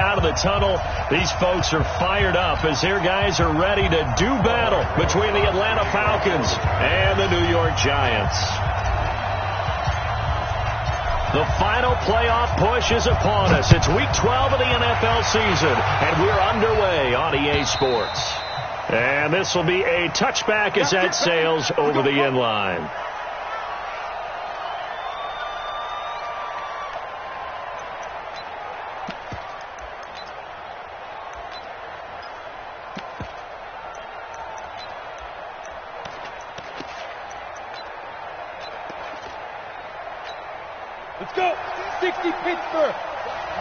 out of the tunnel. These folks are fired up as their guys are ready to do battle between the Atlanta Falcons and the New York Giants. The final playoff push is upon us. It's Week 12 of the NFL season, and we're underway on EA Sports. And this will be a touchback as that sails over the end line. Let's go. 60 Pittsburgh.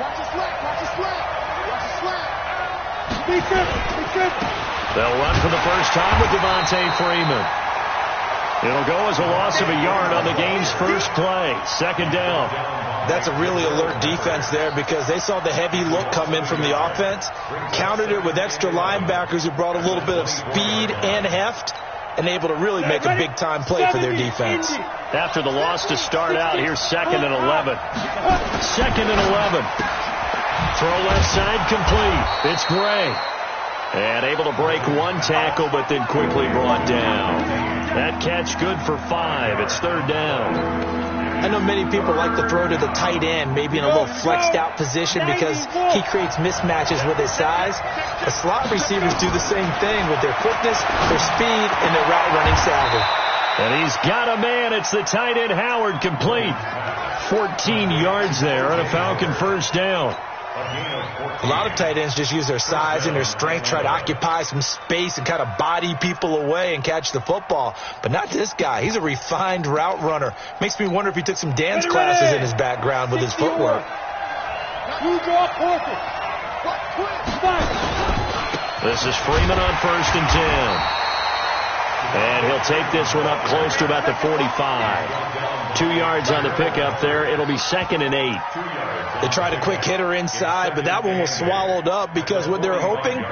Watch the slap. Watch the slap. Watch the slap. Defense. They'll run for the first time with Devontae Freeman. It'll go as a loss of a yard on the game's first play. Second down. That's a really alert defense there because they saw the heavy look come in from the offense, countered it with extra linebackers who brought a little bit of speed and heft, and able to really make a big-time play for their defense. After the loss to start out, here's 2nd and 11. 2nd and 11. Throw left side complete. It's Gray. And able to break one tackle, but then quickly brought down. That catch good for 5. It's 3rd down. I know many people like to throw to the tight end, maybe in a little flexed out position because he creates mismatches with his size. The slot receivers do the same thing with their quickness, their speed, and their route running savvy. And he's got a man. It's the tight end Howard, complete. 14 yards there on a Falcon first down. A lot of tight ends just use their size and their strength, try to occupy some space and kind of body people away and catch the football. But not this guy. He's a refined route runner. Makes me wonder if he took some dance classes in his background with his footwork. This is Freeman on 1st and 10. And he'll take this one up close to about the 45. 2 yards on the pickup there. It'll be 2nd and 8. They tried a quick hitter inside, but that one was swallowed up because what they're hoping,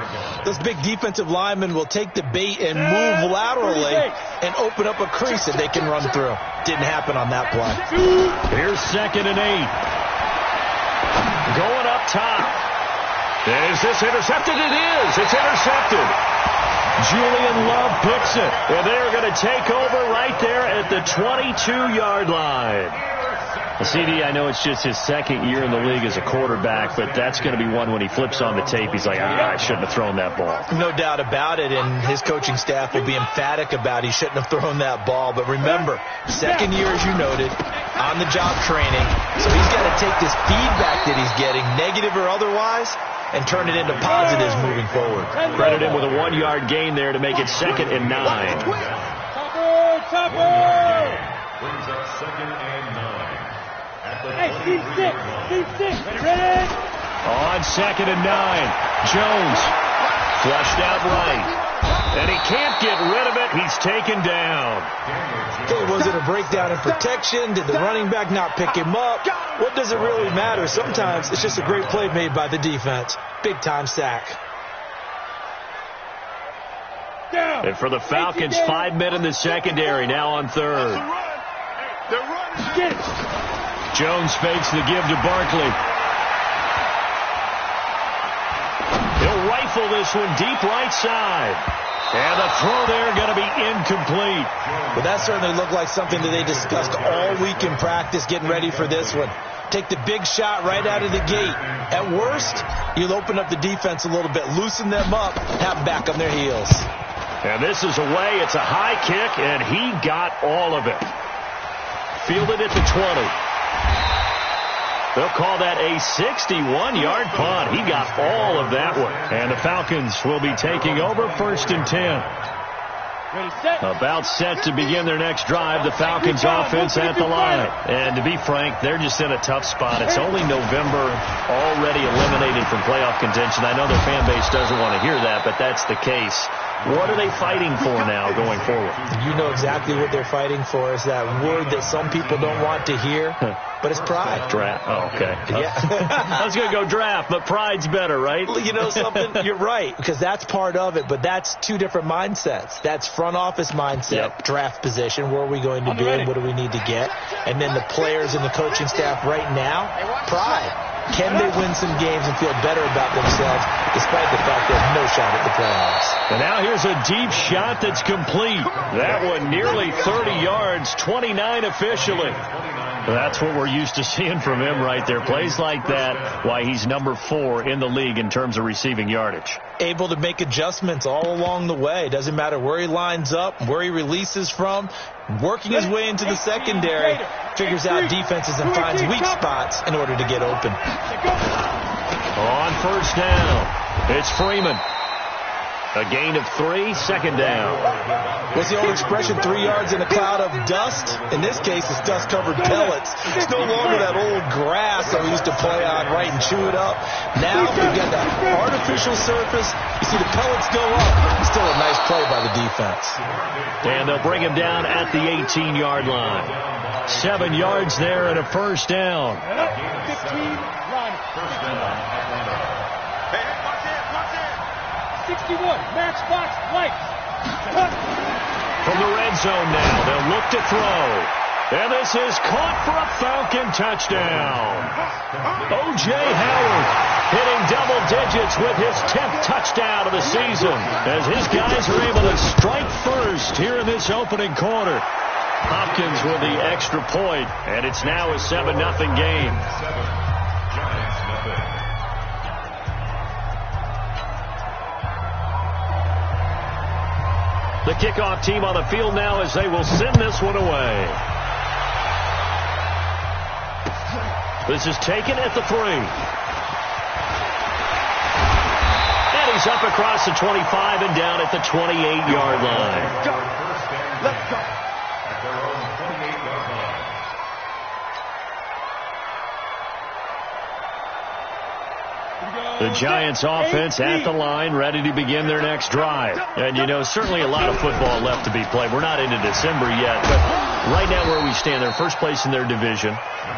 those big defensive linemen will take the bait and move laterally and open up a crease that they can run through. Didn't happen on that play. Here's 2nd and 8. Going up top. Is this intercepted? It is. It's intercepted. Julian Love picks it. And they're going to take over right there at the 22-yard line. CD, I know it's just his 2nd year in the league as a quarterback, but that's going to be one when he flips on the tape. He's like, I shouldn't have thrown that ball. No doubt about it, and his coaching staff will be emphatic about he shouldn't have thrown that ball. But remember, 2nd year, as you noted, on-the-job training. So he's got to take this feedback that he's getting, negative or otherwise, and turn it into positives moving forward. Credit him with a 1-yard gain there to make it 2nd and 9. Topper! Brings up 2nd and 9. Hey, team 6. Ready? On 2nd and 9. Jones flushed out right. And he can't get rid of it. He's taken down. Hey, was it a breakdown in protection? Did the running back not pick him up? What does it really matter? Sometimes it's just a great play made by the defense. Big-time sack. And for the Falcons, 5 men in the secondary, now on 3rd. Jones fakes the give to Barkley. He'll rifle this one deep right side. And the throw there going to be incomplete. But that certainly looked like something that they discussed all week in practice getting ready for this one. Take the big shot right out of the gate. At worst, you'll open up the defense a little bit, loosen them up, have them back on their heels. And this is away. It's a high kick, and he got all of it. Fielded at the 20. They'll call that a 61-yard punt. He got all of that one. And the Falcons will be taking over 1st and 10. About set to begin their next drive. The Falcons offense at the line. And to be frank, they're just in a tough spot. It's only November, already eliminated from playoff contention. I know their fan base doesn't want to hear that, but that's the case. What are they fighting for now going forward? You know exactly what they're fighting for. Is that word that some people don't want to hear, but it's pride. Draft. Oh, okay. Yeah. I was going to go draft, but pride's better, right? Well, you know something? You're right, because that's part of it, but that's two different mindsets. That's front office mindset, draft position, where are we going to be and what do we need to get? And then the players and the coaching staff right now, pride. Can they win some games and feel better about themselves despite the fact they have no shot at the playoffs? And now here's a deep shot that's complete. That one nearly 30 yards, 29 officially. That's what we're used to seeing from him right there. Plays like that, why he's number 4 in the league in terms of receiving yardage. Able to make adjustments all along the way. Doesn't matter where he lines up, where he releases from. Working his way into the secondary, figures out defenses and finds weak spots in order to get open. On first down, it's Freeman. A gain of 3, second down. What's the old expression, 3 yards in a cloud of dust? In this case, it's dust-covered pellets. It's no longer that old grass that we used to play on, right, and chew it up. Now we've got that artificial surface. You see the pellets go up. Still a nice play by the defense. And they'll bring him down at the 18-yard line. 7 yards there and a first down. 15, run. 61, matchbox, lights. From the red zone now, they'll look to throw. And this is caught for a Falcon touchdown. O.J. Howard hitting double digits with his 10th touchdown of the season as his guys are able to strike first here in this opening quarter. Hopkins with the extra point, and it's now a 7-0 game. The kickoff team on the field now as they will send this one away. This is taken at the 3. And he's up across the 25 and down at the 28-yard line. Let's go. The Giants offense at the line, ready to begin their next drive. And, you know, certainly a lot of football left to be played. We're not into December yet, but right now where we stand, they're first place in their division,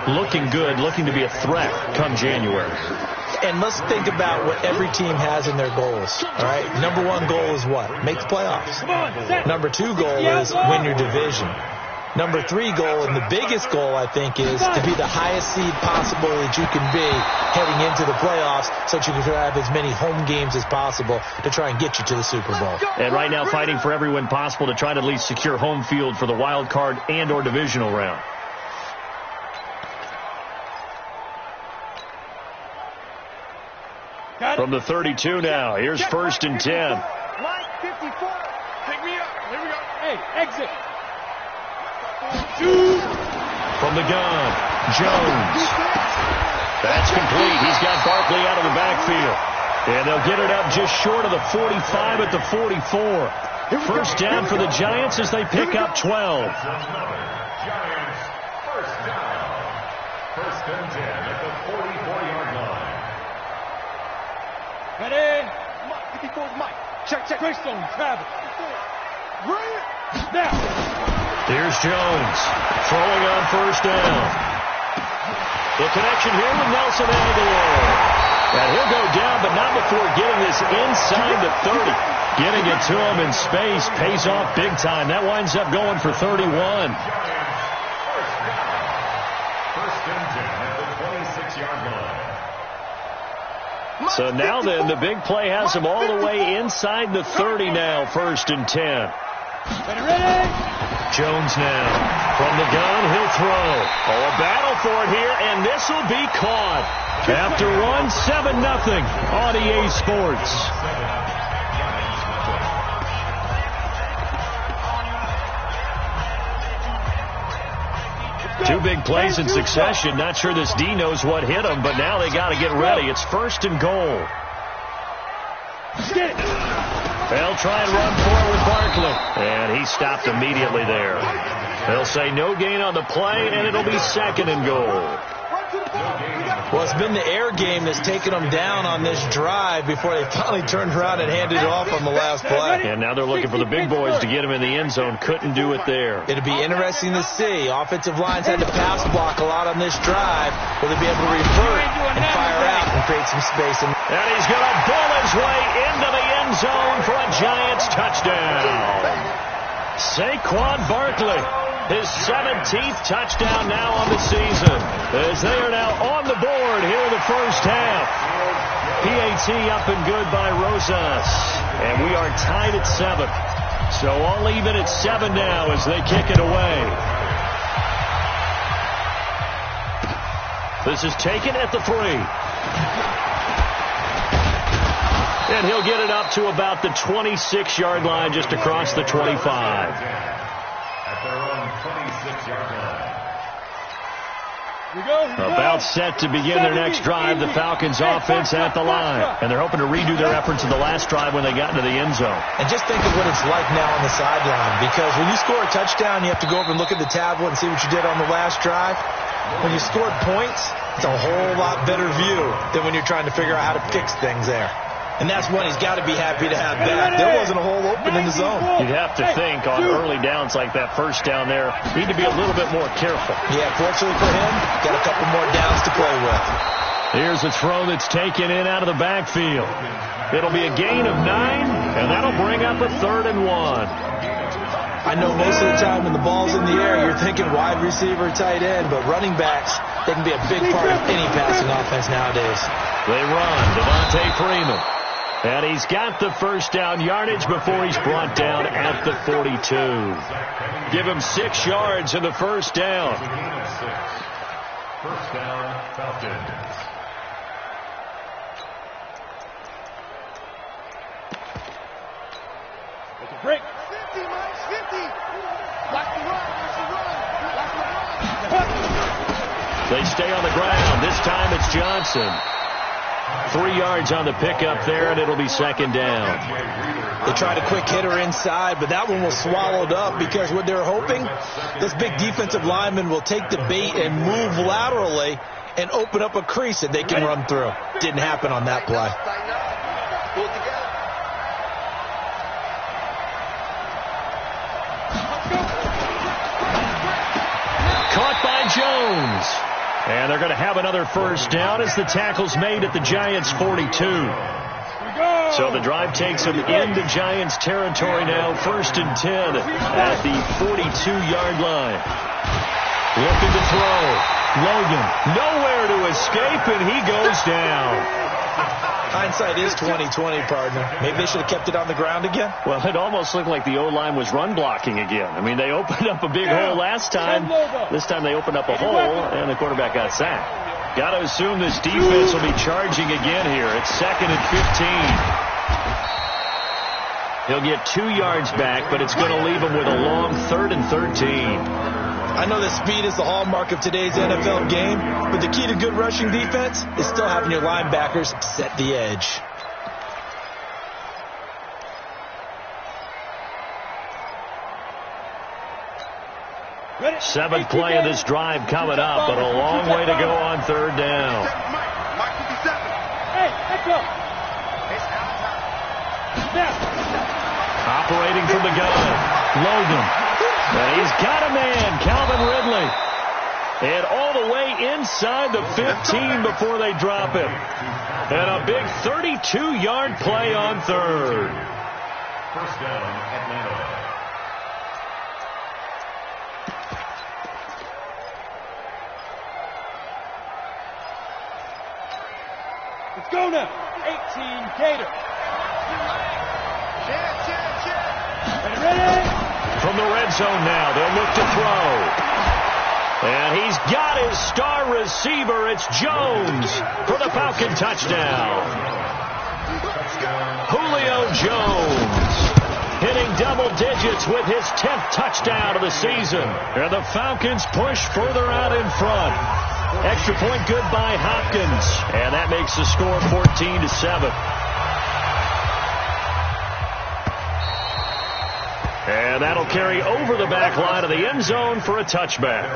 looking good, looking to be a threat come January. And let's think about what every team has in their goals, all right? Number 1 goal is what? Make the playoffs. Number 2 goal is win your division. Number 3 goal, and the biggest goal, I think, is to be the highest seed possible that you can be heading into the playoffs so that you can have as many home games as possible to try and get you to the Super Bowl. And right now fighting for every win possible to try to at least secure home field for the wild card and or divisional round. From the 32 now, here's first and 10. Line 54. Pick me up. Here we go. Hey, exit. 2. From the gun, Jones. That's complete. He's got Barkley out of the backfield. And they'll get it up just short of the 45 at the 44. First down for the Giants as they pick up 12. Giants, first down. First and 10 at the 44-yard line. Ready? Mike, 54's Mike. Check. Christone, Travis. Now. Here's Jones throwing on first down. The connection here with Nelson Aguilar. And he'll go down, but not before getting this inside the 30. Getting it to him in space pays off big time. That winds up going for 31. Giants, first and 10 at the 26-yard line. So now then, the big play has him all the way inside the 30 now, first and 10. Ready? Jones now. From the gun, he'll throw. Oh, a battle for it here, and this will be caught. After one, 7-0 on EA Sports. Two big plays in succession. Not sure this D knows what hit him, but now they got to get ready. It's first and goal. They'll try and run forward with Barkley. And he stopped immediately there. They'll say no gain on the play, and it'll be second and goal. Well, it's been the air game that's taken them down on this drive before they finally turned around and handed it off on the last play. And now they're looking for the big boys to get him in the end zone. Couldn't do it there. It'll be interesting to see. Offensive lines had to pass block a lot on this drive. Will they be able to revert and fire out and create some space? And he's going to bull his way into the end zone for a Giants touchdown. Saquon Barkley, his 17th touchdown now on the season, as they are now on the board here in the first half. PAT up and good by Rosas, and we are tied at 7. So all even at 7 now as they kick it away. This is taken at the 3. And he'll get it up to about the 26-yard line, just across the 25. At their own 26-yard line. About set to begin their next drive, the Falcons offense at the line. And they're hoping to redo their efforts in the last drive when they got into the end zone. And just think of what it's like now on the sideline, because when you score a touchdown, you have to go over and look at the tablet and see what you did on the last drive. When you scored points, it's a whole lot better view than when you're trying to figure out how to fix things there. And that's one he's got to be happy to have back. There wasn't a hole open in the zone. You'd have to think on early downs like that first down there, need to be a little bit more careful. Yeah, fortunately for him, got a couple more downs to play with. Here's a throw that's taken in out of the backfield. It'll be a gain of 9, and that'll bring up a 3rd and 1. I know most of the time when the ball's in the air, you're thinking wide receiver, tight end, but running backs, they can be a big part of any passing offense nowadays. They run. Devontae Freeman. And he's got the first down yardage before he's brought down at the 42. Give him 6 yards in the first down. First down, Falcons. Take a break. 50, Mike, 50. Watch the run, watch the run, watch the run. They stay on the ground. This time it's Johnson. 3 yards on the pickup there, and it'll be 2nd down. They tried a quick hitter inside, but that one was swallowed up because what they're hoping, this big defensive lineman will take the bait and move laterally and open up a crease that they can run through. Didn't happen on that play. Caught by Jones. And they're going to have another first down as the tackle's made at the Giants' 42. So the drive takes them into Giants territory now. 1st and 10 at the 42-yard line. Looking to throw. Logan nowhere to escape, and he goes down. Hindsight is 20/20, partner. Maybe they should have kept it on the ground again. Well, it almost looked like the O-line was run blocking again. I mean, they opened up a big hole last time. This time they opened up a hole, and the quarterback got sacked. Got to assume this defense will be charging again here. It's 2nd and 15. He'll get 2 yards back, but it's going to leave him with a long 3rd and 13. I know that speed is the hallmark of today's NFL game, but the key to good rushing defense is still having your linebackers set the edge. Seventh play of this drive coming up, but a long way to go on 3rd down. Hey, let's go. Operating from the gun, Logan. And he's got a man, Calvin Ridley. And all the way inside the 15 before they drop it. And a big 32-yard play on 3rd. First down, Atlanta. Let's go now. 18, Gator. Ready? From the red zone now, they'll look to throw. And he's got his star receiver. It's Jones for the Falcon touchdown. Julio Jones hitting double digits with his 10th touchdown of the season. And the Falcons push further out in front. Extra point good by Hopkins. And that makes the score 14-7. And that'll carry over the back line of the end zone for a touchback.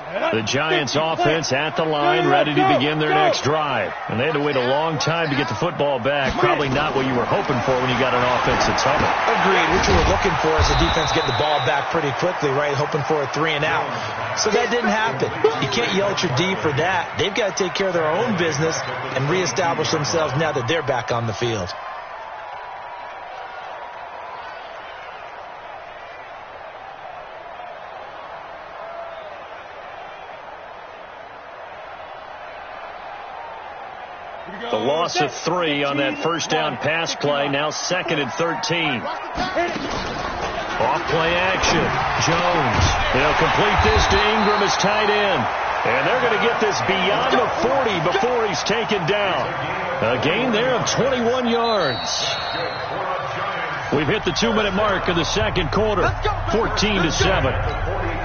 The Giants offense at the line, ready to begin their next drive. And they had to wait a long time to get the football back. Probably not what you were hoping for when you got an offense that's humming. Agreed. What you were looking for is the defense getting the ball back pretty quickly, right? Hoping for a 3-and-out. So that didn't happen. You can't yell at your D for that. They've got to take care of their own business and reestablish themselves now that they're back on the field. The loss of 3 on that first down pass play. Now 2nd and 13. Off play action. Jones. They'll complete this to Ingram as tight end. And they're going to get this beyond the 40 before he's taken down. A gain there of 21 yards. We've hit the 2-minute mark of the second quarter. 14-7.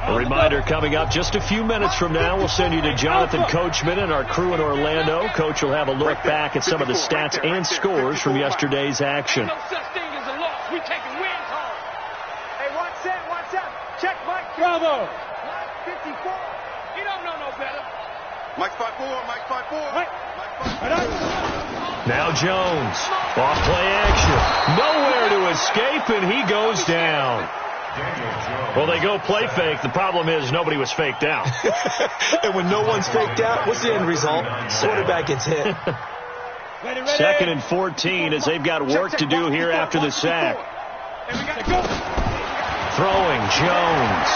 A reminder coming up just a few minutes from now, we'll send you to Jonathan Coachman and our crew in Orlando. Coach will have a look back at some of the stats and scores from yesterday's action. No such thing as a loss. We taking wins home. Hey, watch out. Check Mike. Bravo. Mike 54. He don't know no better. Mike's 5'4". Mike 5'4". Now Jones. Off play action. Nowhere to escape, and he goes down. Well, they go play fake. The problem is nobody was faked out. And when no one's faked out, what's the end result? Quarterback gets hit. 2nd and 14 as they've got work to do here after the sack. Throwing Jones.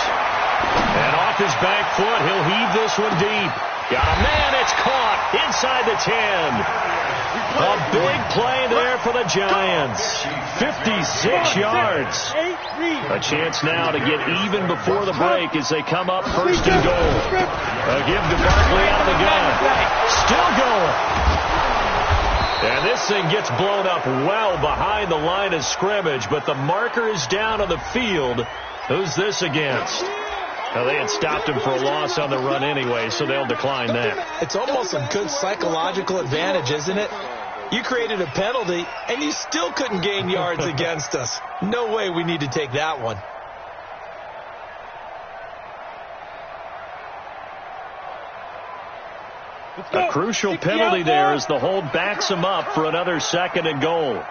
And off his back foot, he'll heave this one deep. Got a man, it's caught inside the 10. A big play there for the Giants. 56 yards. A chance now to get even before the break as they come up 1st and goal. A give to Barkley out of the gun. Still going. And this thing gets blown up well behind the line of scrimmage, but the marker is down on the field. Who's this against? Now, they had stopped him for a loss on the run anyway, so they'll decline that. It's almost a good psychological advantage, isn't it? You created a penalty, and you still couldn't gain yards against us. No way we need to take that one. A crucial penalty there as the hold backs him up for another 2nd and goal.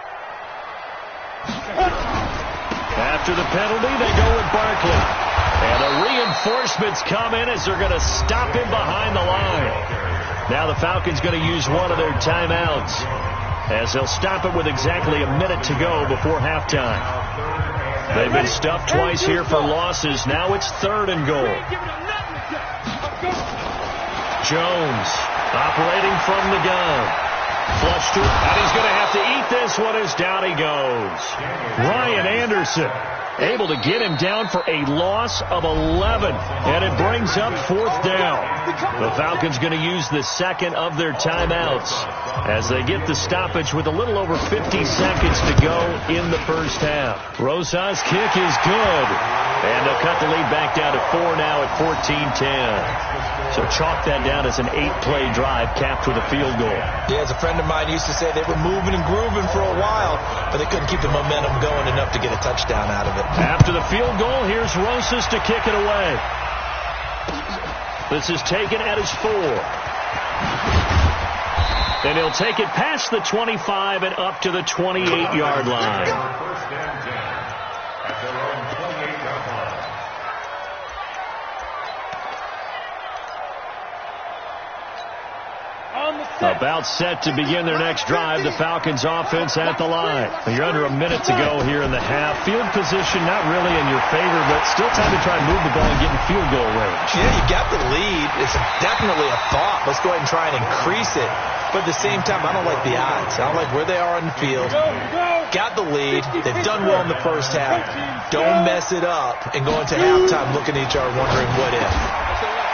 After the penalty, they go with Barkley. And the reinforcements come in as they're going to stop him behind the line. Now the Falcons going to use one of their timeouts as they'll stop it with exactly a minute to go before halftime. They've been stuffed twice here for losses. Now it's 3rd and goal. Jones operating from the gun. Flush to it, and he's going to have to eat this one as down he goes. Ryan Anderson able to get him down for a loss of 11, and it brings up 4th down. The Falcons going to use the 2nd of their timeouts as they get the stoppage with a little over 50 seconds to go in the first half. Rosas' kick is good, and they'll cut the lead back down to 4 now at 14-10. So chalk that down as an 8-play drive capped with a field goal. Yeah, as a friend of mine used to say, they were moving and grooving for a while, but they couldn't keep the momentum going enough to get a touchdown out of it. After the field goal, here's Rosas to kick it away. This is taken at his 4. And he'll take it past the 25 and up to the 28-yard line. First and 10 at their own 28-yard line. About set to begin their next drive. The Falcons offense at the line. You're under a minute to go here in the half. Field position not really in your favor, but still time to try and move the ball and get in field goal range. Yeah, you got the lead. It's definitely a thought. Let's go ahead and try and increase it. But at the same time, I don't like the odds. I don't like where they are on the field. Got the lead. They've done well in the first half. Don't mess it up and go into halftime looking at each other wondering what if.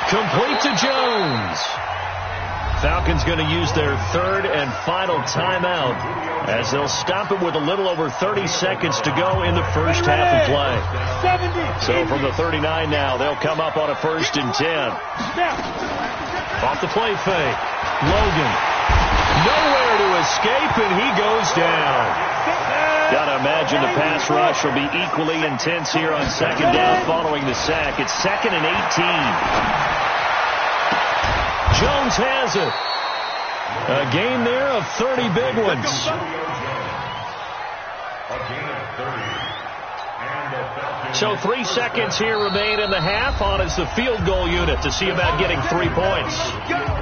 Complete to Jones. Falcons going to use their 3rd and final timeout as they'll stop it with a little over 30 seconds to go in the first half of play. So from the 39 now, they'll come up on a 1st and 10. Off the play fake. Logan Nowhere to escape, and he goes down. Got to imagine the pass rush will be equally intense here on second down following the sack. It's 2nd and 18. Jones has it. A gain there of 30 big ones. So 3 seconds here remain in the half. On is the field goal unit to see about getting 3 points.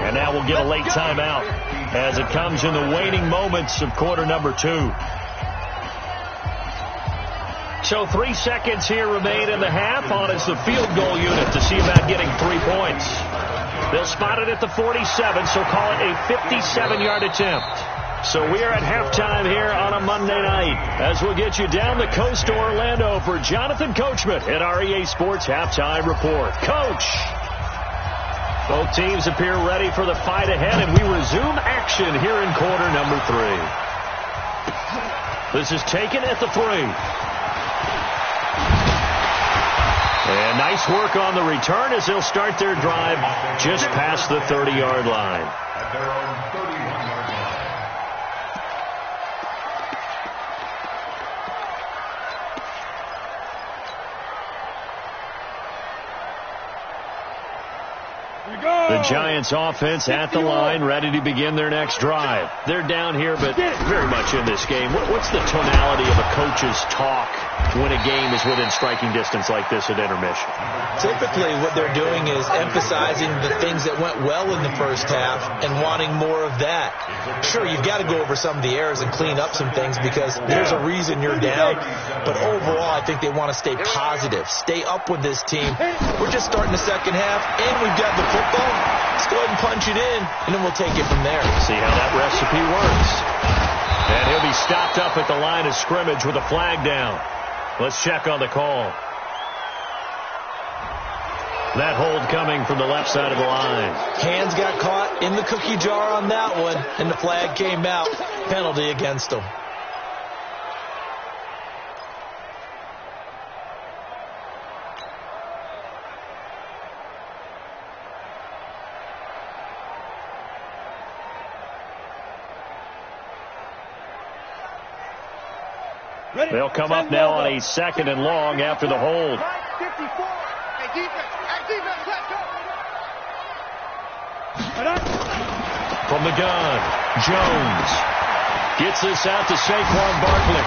And now we'll get a late timeout as it comes in the waning moments of quarter number 2. So 3 seconds here remain in the half. On is the field goal unit to see about getting 3 points. They'll spot it at the 47, so call it a 57-yard attempt. So we are at halftime here on a Monday night as we'll get you down the coast to Orlando for Jonathan Coachman at our EA Sports Halftime Report. Coach! Both teams appear ready for the fight ahead, and we resume action here in quarter number 3. This is taken at the 3. And nice work on the return as they'll start their drive just past the 30-yard line. At their own 31-yard line. The Giants offense at the line, ready to begin their next drive. They're down here, but very much in this game. What's the tonality of a coach's talk when a game is within striking distance like this at intermission? Typically, what they're doing is emphasizing the things that went well in the first half and wanting more of that. Sure, you've got to go over some of the errors and clean up some things because there's a reason you're down. But overall, I think they want to stay positive, stay up with this team. We're just starting the second half, and we've got the football. Let's go ahead and punch it in, and then we'll take it from there. See how that recipe works. And he'll be stopped up at the line of scrimmage with a flag down. Let's check on the call. That hold coming from the left side of the line. Hands got caught in the cookie jar on that one, and the flag came out. Penalty against him. They'll come up now on a 2nd and long after the hold. 54. Hey, defense, let's go. From the gun, Jones gets this out to Saquon Barkley.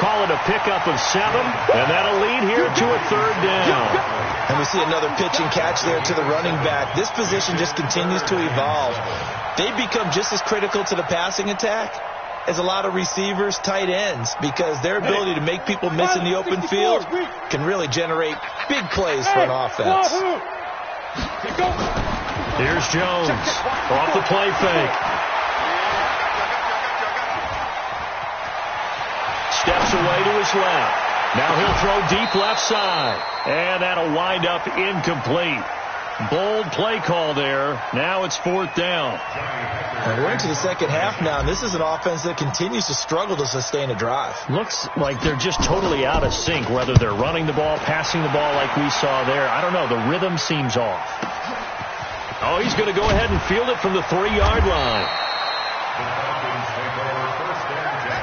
Call it a pickup of 7, and that'll lead here to a 3rd down. And we see another pitch and catch there to the running back. This position just continues to evolve. They become just as critical to the passing attack as a lot of receivers, tight ends, because their ability to make people miss in the open field can really generate big plays for an offense. Here's Jones off the play fake. Steps away to his left. Now he'll throw deep left side. And that'll wind up incomplete. Bold play call there. Now it's 4th down. And we're into the second half now, and this is an offense that continues to struggle to sustain a drive. Looks like they're just totally out of sync, whether they're running the ball, passing the ball like we saw there. I don't know. The rhythm seems off. Oh, he's going to go ahead and field it from the 3-yard line. The Falcons take over 1st and 10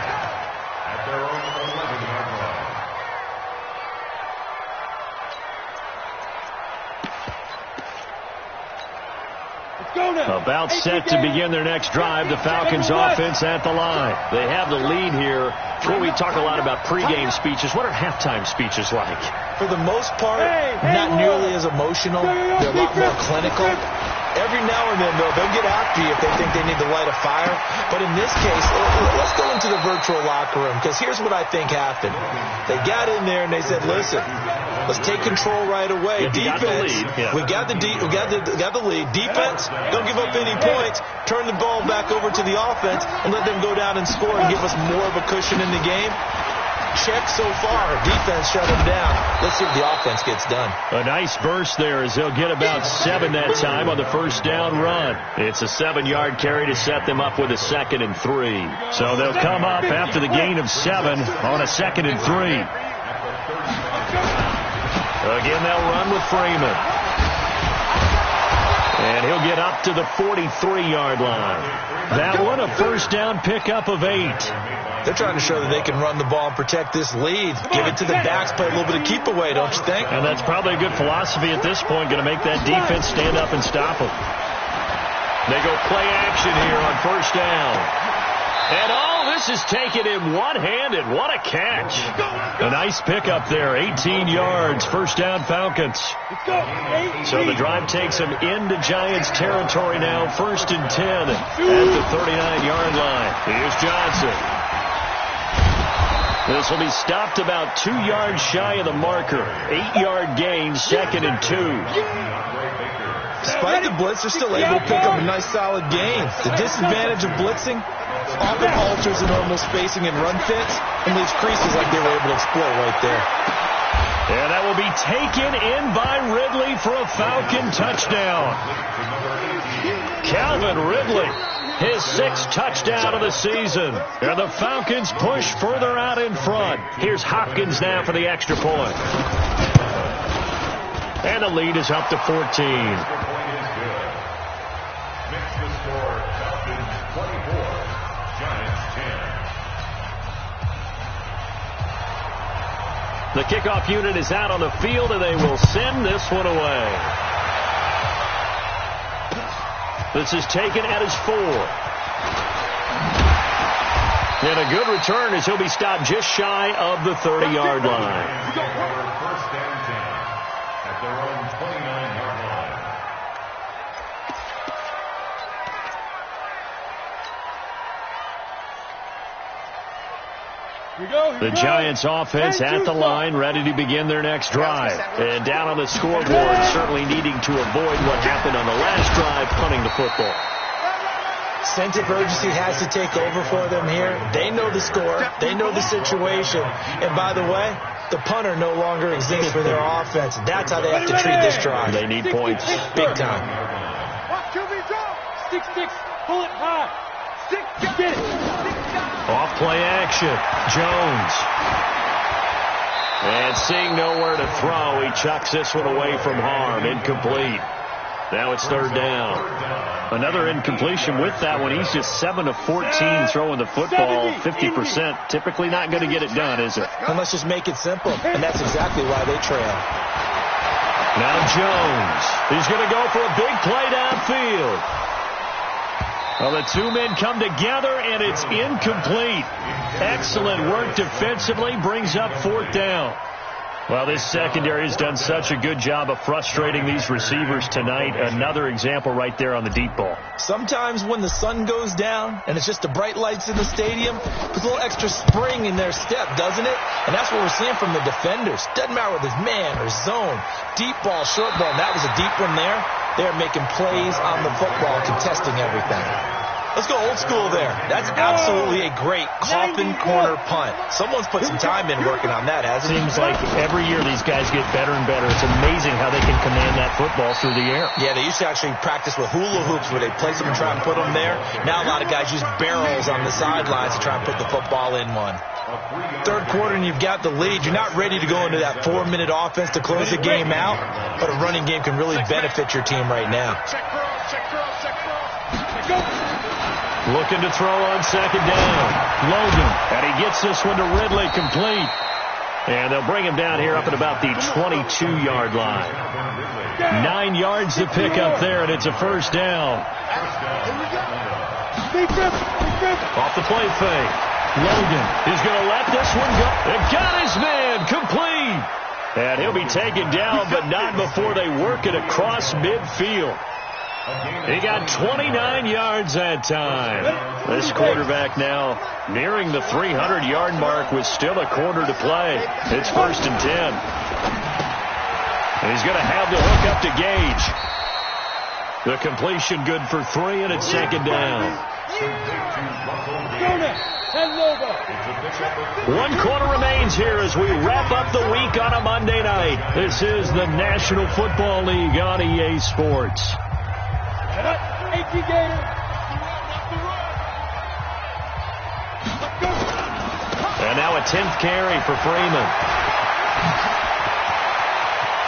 at their own 11-yard line. About set to begin their next drive, the Falcons offense at the line. They have the lead here. Before we talk a lot about pregame speeches, what are halftime speeches like? For the most part, not nearly as emotional. They're a lot more clinical. Every now and then, though, they'll get after you if they think they need to light a fire. But in this case, let's go into the virtual locker room, because here's what I think happened. They got in there and they said, listen, let's take control right away. Defense, we got the lead. Defense, don't give up any points. Turn the ball back over to the offense and let them go down and score and give us more of a cushion in the game. Check so far. Defense shut them down. Let's see if the offense gets done. A nice burst there as they'll get about 7 that time on the 1st down run. It's a 7-yard carry to set them up with a 2nd and 3. So they'll come up after the gain of 7 on a 2nd and 3. Again, they'll run with Freeman. And he'll get up to the 43-yard line. That one, a first down pickup of 8. They're trying to show that they can run the ball and protect this lead. Give it to the backs, play a little bit of keep away, don't you think? And that's probably a good philosophy at this point, going to make that defense stand up and stop them. They go play action here on first down. And this is taken in one-handed. What a catch. A nice pickup there, 18 yards, first down Falcons. So the drive takes them into Giants territory now, first and 10 at the 39-yard line. Here's Johnson. This will be stopped about 2 yards shy of the marker. 8-yard gain, second and 2. Despite the blitz, they're still able to pick up a nice solid gain. The disadvantage of blitzing often alters the normal spacing and run fits and leaves creases like they were able to exploit right there. And that will be taken in by Ridley for a Falcon touchdown. Calvin Ridley, his 6th touchdown of the season. And the Falcons push further out in front. Here's Hopkins now for the extra point. And the lead is up to 14. The kickoff unit is out on the field, and they will send this one away. This is taken at his 4. And a good return as he'll be stopped just shy of the 30-yard line. First down 10 at their own 29-yard line. The Giants offense at the line, ready to begin their next drive. And down on the scoreboard, certainly needing to avoid what happened on the last drive, punting the football. Sense of urgency has to take over for them here. They know the score. They know the situation. And by the way, the punter no longer exists for their offense. That's how they have to treat this drive. They need points. Big time. Stick, pull it high. Stick, get it. Off play action. Jones. And seeing nowhere to throw, he chucks this one away from harm. Incomplete. Now it's third down. Another incompletion with that one. He's just 7 of 14 throwing the football, 50%. Typically not going to get it done, is it? And let's just make it simple. And that's exactly why they trail. Now Jones. He's going to go for a big play downfield. Well, the two men come together, and it's incomplete. Excellent work defensively, brings up fourth down. Well, this secondary has done such a good job of frustrating these receivers tonight. Another example right there on the deep ball. Sometimes when the sun goes down and it's just the bright lights in the stadium, there's a little extra spring in their step, doesn't it? And that's what we're seeing from the defenders. Doesn't matter whether it's man or zone, deep ball, short ball. And that was a deep one there. They're making plays on the football, contesting everything. Let's go old school there. That's absolutely a great coffin corner punt. Someone's put some time in working on that, hasn't it? Seems like every year these guys get better and better. It's amazing how they can command that football through the air. Yeah, they used to actually practice with hula hoops where they place them and try and put them there. Now a lot of guys use barrels on the sidelines to try and put the football in one. Third quarter and you've got the lead. You're not ready to go into that 4-minute offense to close the game out, but a running game can really benefit your team right now. Looking to throw on second down. Logan, and he gets this one to Ridley, complete. And they'll bring him down here up at about the 22-yard line. 9 yards to pick up there, and it's a first down. Off the play fake. Logan is going to let this one go. And got his man, complete. And he'll be taken down, but not before they work it across midfield. He got 29 yards that time. This quarterback now nearing the 300-yard mark with still a quarter to play. It's first and 10. And he's going to have the hook up to Gage. The completion good for 3, and it's second down. 1 quarter remains here as we wrap up the week on a Monday night. This is the National Football League on EA Sports. And now a 10th carry for Freeman.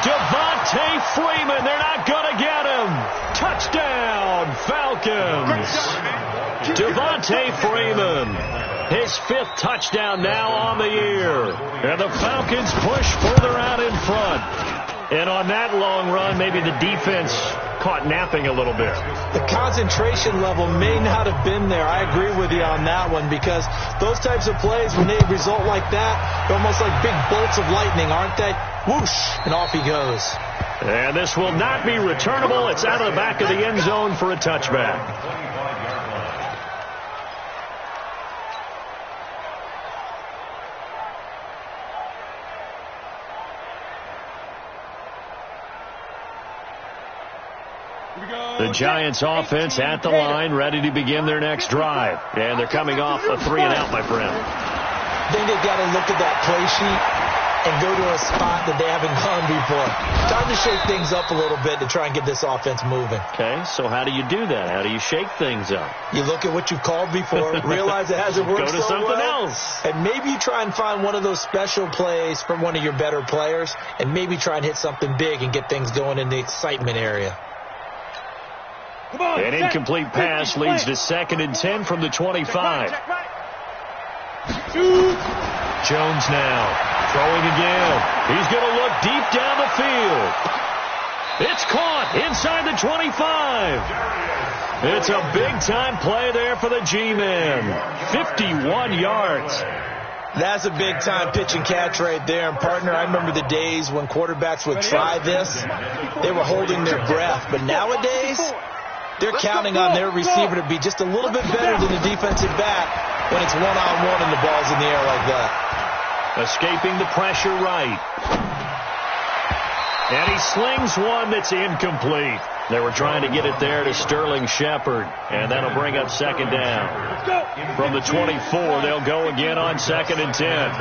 Devontae Freeman, they're not going to get him. Touchdown, Falcons. Devontae Freeman, his 5th touchdown now on the year. And the Falcons push further out in front. And on that long run, maybe the defense caught napping a little bit. The concentration level may not have been there. I agree with you on that one, because those types of plays, when they result like that, they're almost like big bolts of lightning, aren't they? Whoosh, and off he goes. And this will not be returnable. It's out of the back of the end zone for a touchback. The Giants offense at the line, ready to begin their next drive. And they're coming off a 3-and-out, my friend. I think they've got to look at that play sheet and go to a spot that they haven't gone before. Time to shake things up a little bit to try and get this offense moving. Okay, so how do you do that? How do you shake things up? You look at what you've called before, realize it hasn't worked so well. Go to something else. And maybe you try and find one of those special plays from one of your better players, and maybe try and hit something big and get things going in the excitement area. An incomplete pass leads to 2nd and 10 from the 25. Jones now throwing again. He's going to look deep down the field. It's caught inside the 25. It's a big-time play there for the G-Men. 51 yards. That's a big-time pitch and catch right there. And, partner, I remember the days when quarterbacks would try this. They were holding their breath. But nowadays, they're counting on their receiver to be just a little bit better than the defensive back when it's one-on-one and the ball's in the air like that. Escaping the pressure right. And he slings one that's incomplete. They were trying to get it there to Sterling Shepard, and that'll bring up 2nd down. From the 24, they'll go again on 2nd and 10.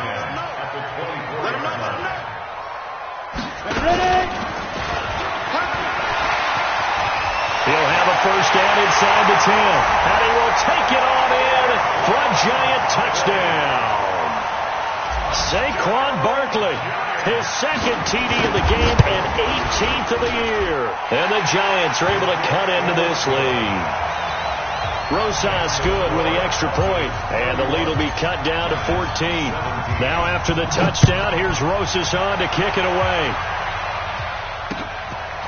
He'll have a first down inside the 10, and he will take it on in for a Giant touchdown. Saquon Barkley, his 2nd TD of the game and 18th of the year. And the Giants are able to cut into this lead. Rosas good with the extra point, and the lead will be cut down to 14. Now after the touchdown, here's Rosas on to kick it away.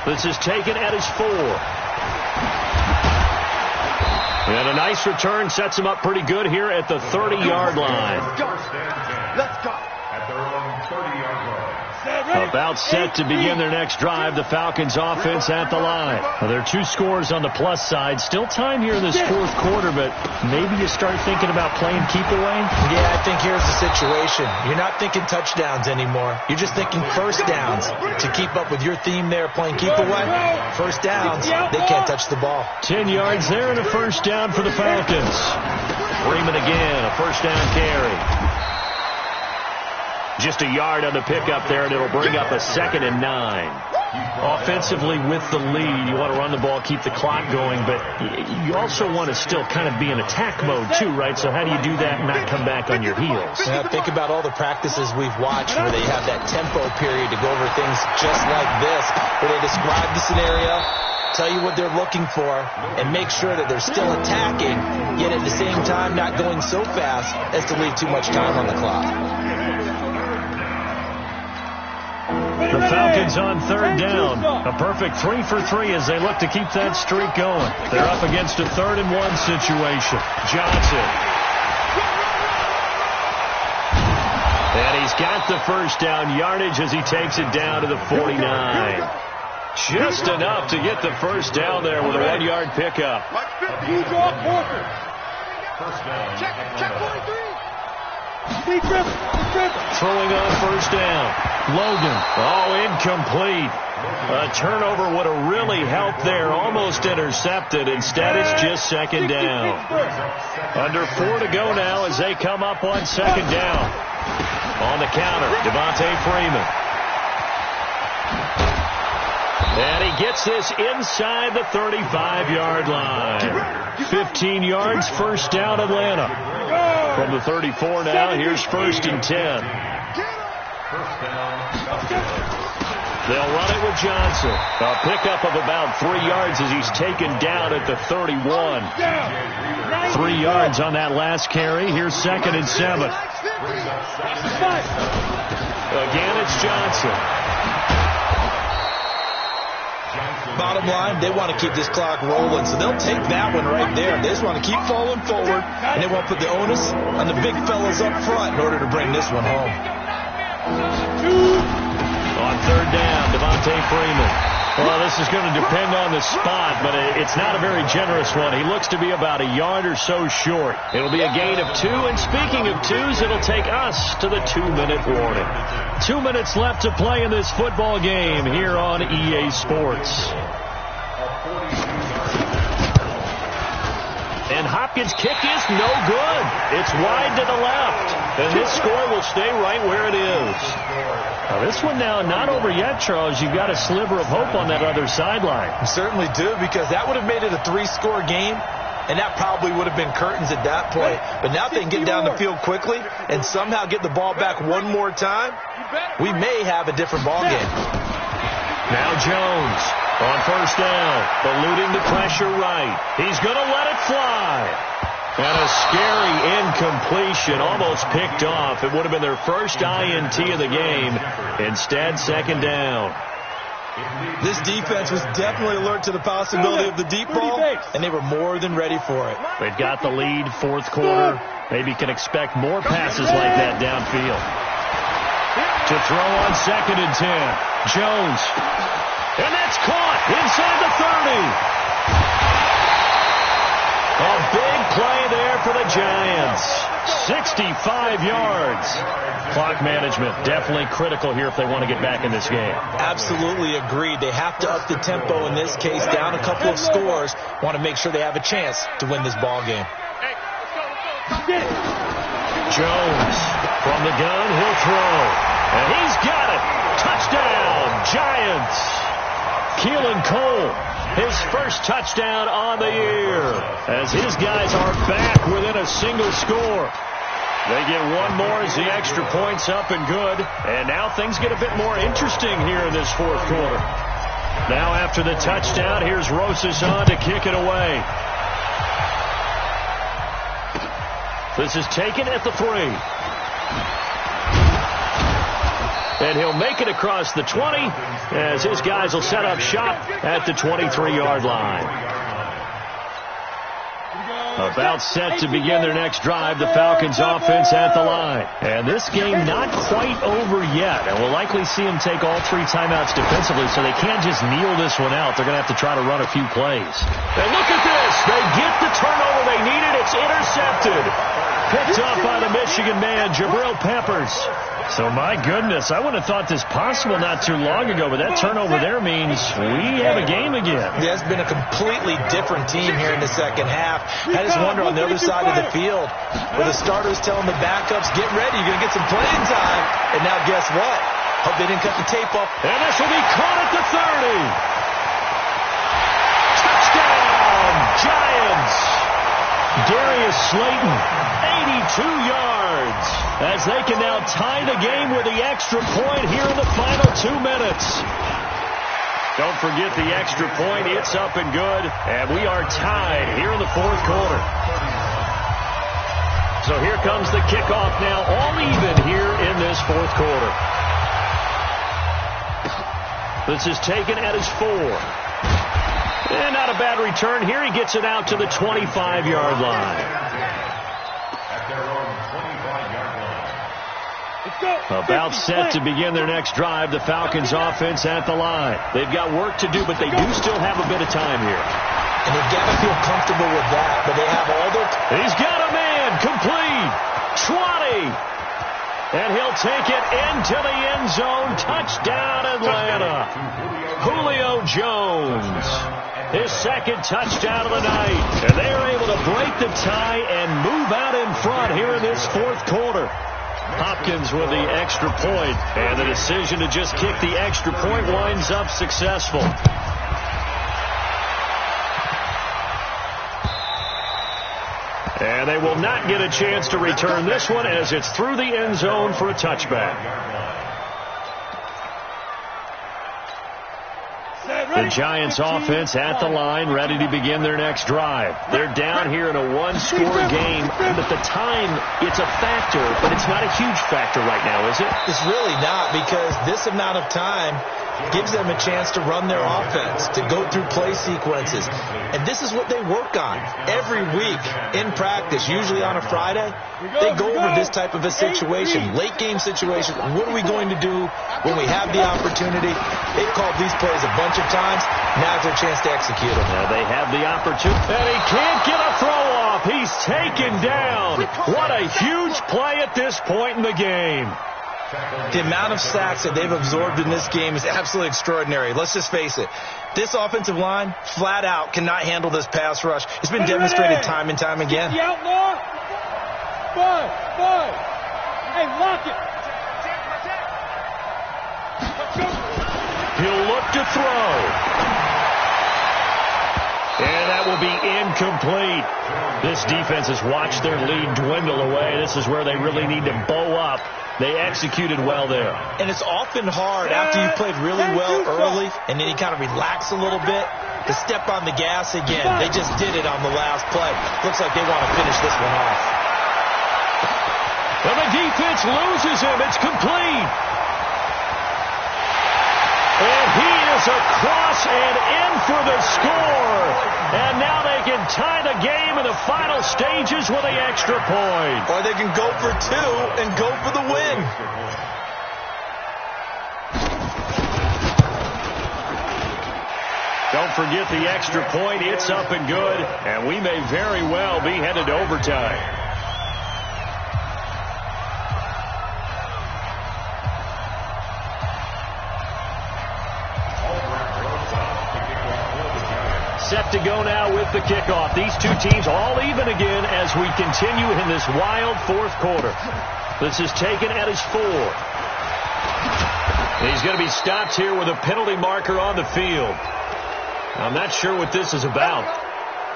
This is taken at his 4. And a nice return sets him up pretty good here at the 30-yard line. Let's go. At their own 30-yard line. About set to begin their next drive. The Falcons offense at the line. Well, there are 2 scores on the plus side. Still time here in this 4th quarter, but maybe you start thinking about playing keep away? Yeah, I think here's the situation. You're not thinking touchdowns anymore. You're just thinking first downs. To keep up with your theme there, playing keep away, first downs, they can't touch the ball. 10 yards there and a first down for the Falcons. Freeman again, a first down carry. Just a yard on the pickup there, and it'll bring up a 2nd and 9. Offensively with the lead, you want to run the ball, keep the clock going, but you also want to still kind of be in attack mode too, right? So how do you do that and not come back on your heels? Yeah, think about all the practices we've watched where they have that tempo period to go over things just like this, where they describe the scenario, tell you what they're looking for, and make sure that they're still attacking, yet at the same time not going so fast as to leave too much time on the clock. The Falcons on 3rd down. A perfect 3 for 3 as they look to keep that streak going. They're up against a 3rd and 1 situation. Johnson. And he's got the first down yardage as he takes it down to the 49. Just enough to get the first down there with a 1-yard pickup. First down. Check 43. Throwing on first down. Logan. Oh, incomplete. A turnover would have really helped there. Almost intercepted. Instead, it's just 2nd down. Under 4 to go now as they come up on 2nd down. On the counter, Devontae Freeman. And he gets this inside the 35-yard line. 15 yards, first down, Atlanta. From the 34 now, here's 1st and 10. They'll run it with Johnson. A pickup of about 3 yards as he's taken down at the 31. 3 yards on that last carry. Here's 2nd and 7. Again, it's Johnson. Bottom line, they want to keep this clock rolling, so they'll take that one right there. They just want to keep falling forward, and they want to put the onus on the big fellas up front in order to bring this one home. On 3rd down, Devontae Freeman. Well, this is going to depend on the spot, but it's not a very generous one. He looks to be about a yard or so short. It'll be a gain of 2, and speaking of 2s, it'll take us to the 2-minute warning. 2 minutes left to play in this football game here on EA Sports. And Hopkins' kick is no good. It's wide to the left, and this score will stay right where it is. Now, this one now not over yet, Charles. You've got a sliver of hope on that other sideline. You certainly do, because that would have made it a 3-score game, and that probably would have been curtains at that point. But now if they can get down the field quickly and somehow get the ball back one more time, we may have a different ball game. Now Jones on 1st down, eluding the pressure right. He's going to let it fly. And a scary incompletion, almost picked off. It would have been their first INT of the game. Instead, 2nd down. This defense was definitely alert to the possibility of the deep ball, and they were more than ready for it. They've got the lead, 4th quarter. Maybe can expect more passes like that downfield. To throw on 2nd and 10. Jones. And that's caught inside the 30. A big play there for the Giants. 65 yards. Clock management definitely critical here if they want to get back in this game. Absolutely agreed. They have to up the tempo in this case, down a couple of scores. Want to make sure they have a chance to win this ball game. Jones from the gun, he'll throw. And he's got it. Touchdown, Giants. Keelan Cole, his first touchdown on the year, as his guys are back within a single score. They get one more as the extra point's up and good. And now things get a bit more interesting here in this 4th quarter. Now after the touchdown, here's Rosas on to kick it away. This is taken at the 3. And he'll make it across the 20 as his guys will set up shop at the 23-yard line. About set to begin their next drive, the Falcons offense at the line. And this game not quite over yet. And we'll likely see them take all 3 timeouts defensively, so they can't just kneel this one out. They're going to have to try to run a few plays. And look at this. They get the turnover they needed. It's intercepted. Picked up by the Michigan man, Jabril Peppers. So, my goodness, I wouldn't have thought this possible not too long ago, but that turnover there means we have a game again. Yeah, it's been a completely different team here in the second half. I just wonder on the other side of the field, where the starters telling the backups, get ready, you're going to get some playing time. And now guess what? Hope they didn't cut the tape off. And this will be caught at the 30. Touchdown, Giants. Darius Slayton, 82 yards, as they can now tie the game with the extra point here in the final 2 minutes. Don't forget the extra point. It's up and good, and we are tied here in the 4th quarter. So here comes the kickoff now, all even here in this 4th quarter. This is taken at his 4. And not a bad return here. He gets it out to the 25-yard line. About set to begin their next drive, the Falcons offense at the line. They've got work to do, but they do still have a bit of time here. And they've got to feel comfortable with that, but they have all their... He's got a man, complete, 20. And he'll take it into the end zone. Touchdown, Atlanta. Julio Jones, his 2nd touchdown of the night. And they are able to break the tie and move out in front here in this 4th quarter. Hopkins with the extra point, and the decision to just kick the extra point winds up successful. And they will not get a chance to return this one as it's through the end zone for a touchback. The Giants offense at the line, ready to begin their next drive. They're down here in a one-score game, and at the time, it's a factor, but it's not a huge factor right now, is it? It's really not, because this amount of time gives them a chance to run their offense, to go through play sequences. And this is what they work on every week in practice, usually on a Friday. They go over this type of a situation, late game situation. What are we going to do when we have the opportunity? They've called these plays a bunch of times. Now's their chance to execute them. Now they have the opportunity, and he can't get a throw off. He's taken down. What a huge play at this point in the game. The amount of sacks that they've absorbed in this game is absolutely extraordinary. Let's just face it. This offensive line, flat out, cannot handle this pass rush. It's been demonstrated time and time again. The outlaw. Five. Hey, lock it. He'll look to throw. And that will be incomplete. This defense has watched their lead dwindle away. This is where they really need to bow up. They executed well there. And it's often hard after you've played really well early and then you kind of relax a little bit to step on the gas again. They just did it on the last play. Looks like they want to finish this one off. And the defense loses him. It's complete. And he is across and in for the score. And now they can tie the game in the final stages with an extra point. Or they can go for two and go for the win. Don't forget the extra point. It's up and good. And we may very well be headed to overtime. Set to go now with the kickoff. These two teams all even again as we continue in this wild fourth quarter. This is taken at his 4. He's going to be stopped here with a penalty marker on the field. I'm not sure what this is about.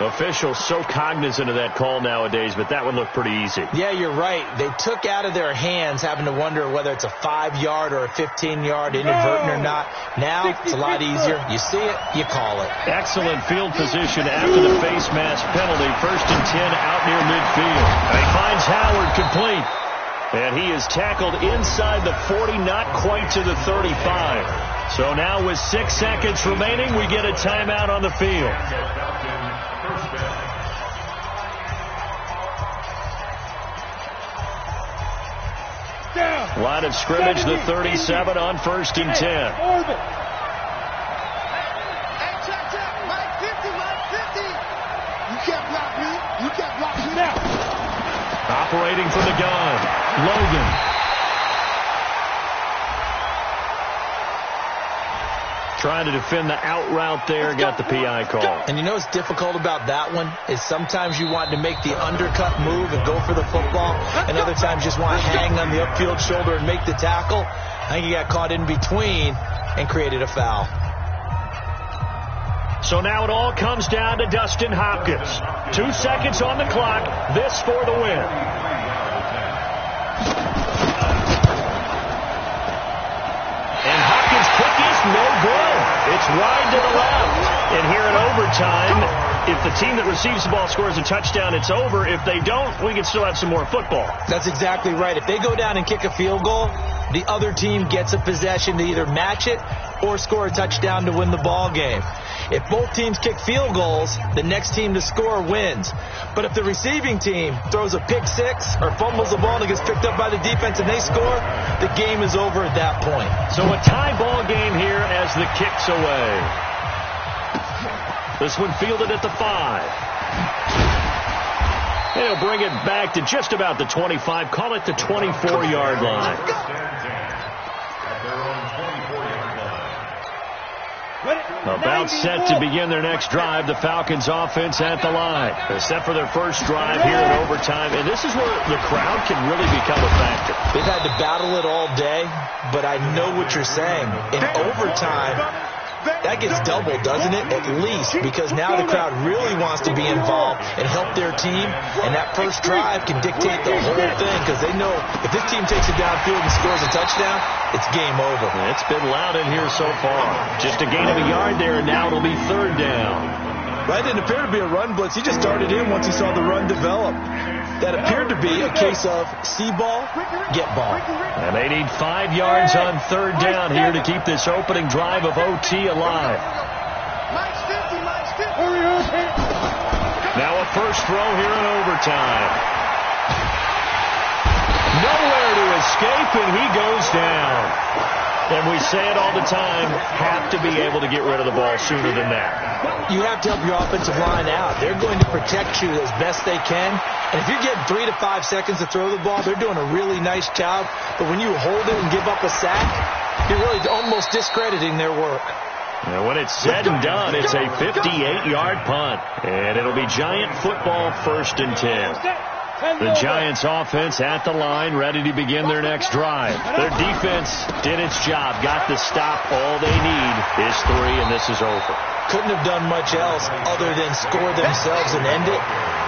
Officials so cognizant of that call nowadays, but that one looked pretty easy. Yeah, you're right. They took out of their hands having to wonder whether it's a 5-yard or a 15-yard inadvertent or not. Now, it's a lot easier. You see it, you call it. Excellent field position after the face mask penalty. 1st and 10 out near midfield. He finds Howard complete. And he is tackled inside the 40, not quite to the 35. So now with 6 seconds remaining, we get a timeout on the field. Line of scrimmage, the 37 on 1st and 10. Hey, check. Mike 50. You can't block me. now. Operating from the gun, Logan. Trying to defend the out route there, got the PI call. And you know what's difficult about that one is sometimes you want to make the undercut move and go for the football, and other times you just want to hang on the upfield shoulder and make the tackle. I think he got caught in between and created a foul. So now it all comes down to Dustin Hopkins. 2 seconds on the clock. This for the win. And Hopkins' kick is no good. It's wide to the left. And here in overtime, if the team that receives the ball scores a touchdown, it's over. If they don't, we can still have some more football. That's exactly right. If they go down and kick a field goal, the other team gets a possession to either match it or score a touchdown to win the ball game. If both teams kick field goals, the next team to score wins. But if the receiving team throws a pick six or fumbles the ball and it gets picked up by the defense and they score, the game is over at that point. So a tie ball game here as the kick's away. This one fielded at the 5. And he'll bring it back to just about the 25. Call it the 24-yard line. About set to begin their next drive. The Falcons offense at the line. They're set for their first drive here in overtime. And this is where the crowd can really become a factor. They've had to battle it all day, but I know what you're saying. In overtime, That gets doubled, doesn't it? At least, because now the crowd really wants to be involved and help their team, and that first drive can dictate the whole thing, because they know if this team takes it downfield and scores a touchdown, it's game over. It's been loud in here so far. Just a gain of a yard there, and now it'll be third down. That didn't appear to be a run blitz. He just started in once he saw the run develop. That appeared to be a case of see ball, get ball. And they need 5 yards on third down here to keep this opening drive of OT alive. Now a first throw here in overtime. Nowhere to escape, and he goes down. And we say it all the time, have to be able to get rid of the ball sooner than that. You have to help your offensive line out. They're going to protect you as best they can. And if you're getting 3 to 5 seconds to throw the ball, they're doing a really nice job. But when you hold it and give up a sack, you're really almost discrediting their work. And when it's said and done, it's a 58-yard punt. And it'll be Giant football, 1st and 10. The Giants offense at the line, ready to begin their next drive. Their defense did its job, got the stop. All they need is 3, and this is over. Couldn't have done much else other than score themselves and end it.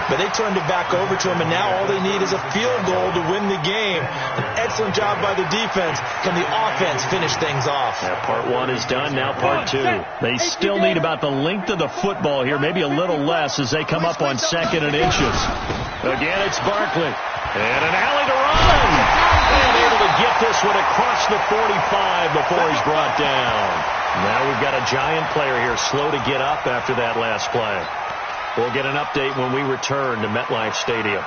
But they turned it back over to him, and now all they need is a field goal to win the game. An excellent job by the defense. Can the offense finish things off? Yeah, part 1 is done, now part 2. They still need about the length of the football here, maybe a little less as they come up on 2nd and inches. Again, it's Barkley. And an alley to run. And able to get this one across the 45 before he's brought down. Now we've got a Giant player here slow to get up after that last play. We'll get an update when we return to MetLife Stadium.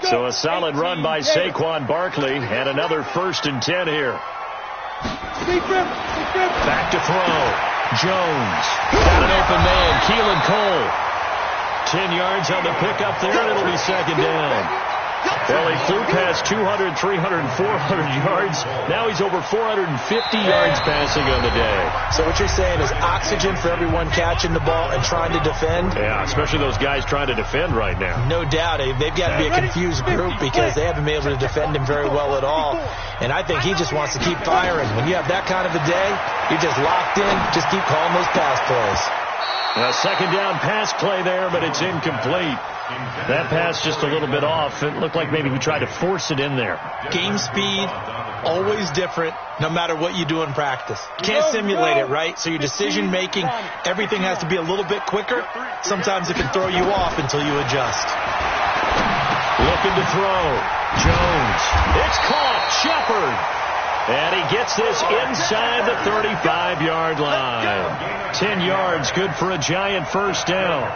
So a solid run by Saquon Barkley and another 1st and 10 here. Back to throw. Jones. Got an open man. Keelan Cole. 10 yards on the pickup there, and it'll be 2nd down. Well, he flew past 200, 300, and 400 yards. Now he's over 450 yards passing on the day. So what you're saying is oxygen for everyone catching the ball and trying to defend? Yeah, especially those guys trying to defend right now. No doubt. They've got to be a confused group because they haven't been able to defend him very well at all. And I think he just wants to keep firing. When you have that kind of a day, you're just locked in. Just keep calling those pass plays. A 2nd down pass play there, but it's incomplete. That pass just a little bit off. It looked like maybe he tried to force it in there. Game speed, always different, no matter what you do in practice. Can't simulate it, right? So your decision-making, everything has to be a little bit quicker. Sometimes it can throw you off until you adjust. Looking to throw. Jones. It's caught. Shepard. And he gets this inside the 35-yard line. 10 yards, good for a Giant 1st down.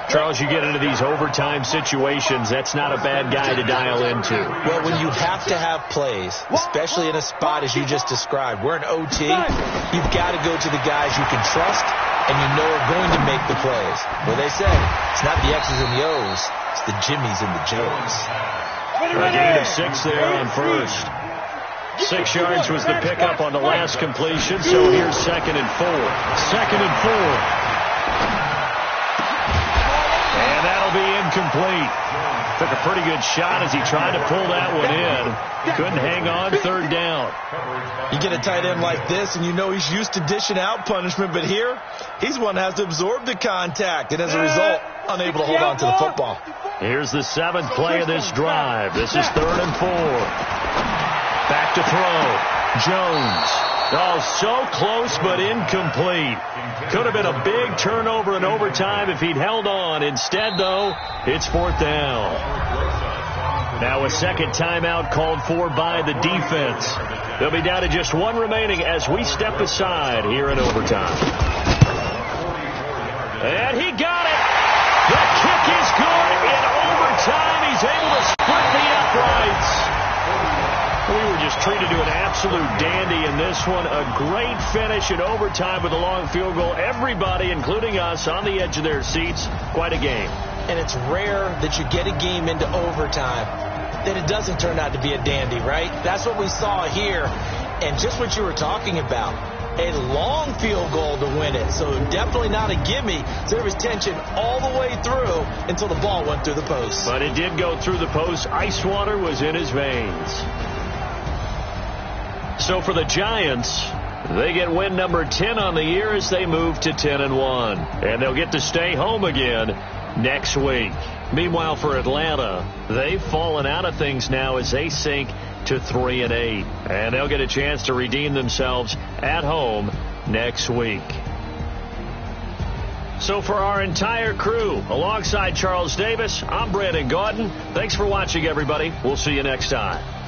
Charles, you get into these overtime situations, that's not a bad guy to dial into. Well, when you have to have plays, especially in a spot as you just described, we're in OT, you've got to go to the guys you can trust and you know are going to make the plays. Well, they say it's not the X's and the O's, it's the Jimmies and the Joes. A gain of 6 there on 1st. 6 yards was the pickup on the last completion, so here's 2nd and 4. 2nd and 4. And that'll be incomplete. Took a pretty good shot as he tried to pull that one in. Couldn't hang on, 3rd down. You get a tight end like this, and you know he's used to dishing out punishment, but here, he's one that has to absorb the contact, and as a result, unable to hold on to the football. Here's the 7th play of this drive. This is 3rd and 4. Back to throw. Jones. Oh, so close but incomplete. Could have been a big turnover in overtime if he'd held on. Instead, though, it's 4th down. Now a 2nd timeout called for by the defense. They'll be down to just 1 remaining as we step aside here in overtime. And he got it. The kick is good in overtime. He's able to split the uprights. We were just treated to an absolute dandy in this one. A great finish in overtime with a long field goal. Everybody, including us, on the edge of their seats. Quite a game. And it's rare that you get a game into overtime that it doesn't turn out to be a dandy, right? That's what we saw here. And just what you were talking about. a long field goal to win it. So definitely not a gimme. So there was tension all the way through until the ball went through the post. But it did go through the post. Ice water was in his veins. So for the Giants, they get win number 10 on the year as they move to 10-1. And they'll get to stay home again next week. Meanwhile, for Atlanta, they've fallen out of things now as they sink to 3-8. And they'll get a chance to redeem themselves at home next week. So for our entire crew, alongside Charles Davis, I'm Brandon Gaudin. Thanks for watching, everybody. We'll see you next time.